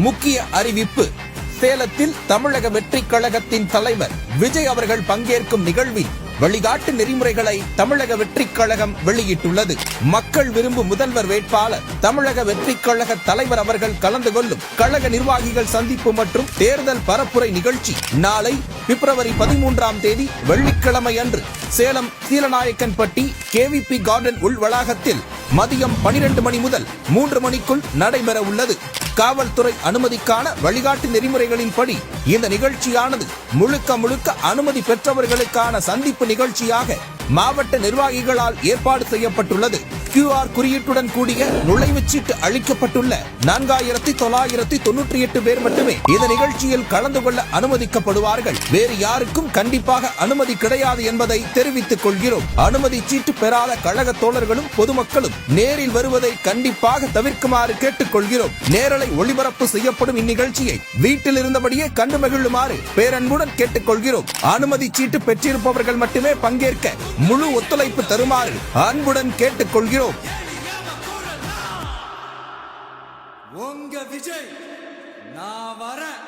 முக்கிய அறிவிப்பு. சேலத்தில் தமிழக வெற்றிக் கழகத்தின் தலைவர் விஜய் அவர்கள் பங்கேற்கும் நிகழ்வில் வழிகாட்டு நெறிமுறைகளை தமிழக வெற்றிக் கழகம் வெளியிட்டுள்ளது. மக்கள் விரும்பும் முதல்வர் வேட்பாளர் தமிழக வெற்றிக் கழக தலைவர் அவர்கள் கலந்து கொள்ளும் கழக நிர்வாகிகள் சந்திப்பு மற்றும் தேர்தல் பரப்புரை நிகழ்ச்சி நாளை பிப்ரவரி 13ஆம் தேதி வெள்ளிக்கிழமை அன்று சேலம் சீலநாயக்கன்பட்டி KVP கார்டன் உள் வளாகத்தில் மதியம் 12 மணி முதல் 3 மணிக்குள் நடைபெற உள்ளது. காவல்துறை அனுமதிக்கான வழிகாட்டு நெறிமுறைகளின்படி இந்த நிகழ்ச்சியானது முழுக்க அனுமதி பெற்றவர்களுக்கான சந்திப்பு நிகழ்ச்சியாக மாவட்ட நிர்வாகிகளால் ஏற்பாடு செய்யப்பட்டுள்ளது. QR குறியீட்டுடன் கூடிய நுழைவுச்சீட்டு அளிக்கப்பட்டுள்ள 4998 பேர் மட்டுமே இந்த நிகழ்ச்சியில் கலந்து கொள்ள அனுமதிக்கப்படுவார்கள். வேறு யாருக்கும் கண்டிப்பாக அனுமதி கிடையாது என்பதை தெரிவித்துக் கொள்கிறோம். அனுமதி சீட்டு பெறாத கழக தோழர்களும் பொதுமக்களும் நேரில் வருவதை கண்டிப்பாக தவிர்க்குமாறு கேட்டுக்கொள்கிறோம். நேரலை ஒளிபரப்பு செய்யப்படும் இந்நிகழ்ச்சியை வீட்டில் இருந்தபடியே கண்டு மகிழுமாறு பேரன்புடன் கேட்டுக்கொள்கிறோம். அனுமதி சீட்டு பெற்றிருப்பவர்கள் மட்டுமே பங்கேற்க முழு ஒத்துழைப்பு தருமாறு அன்புடன் கேட்டுக்கொள்கிறோம். உங்க விஜய் நான் வரேன்.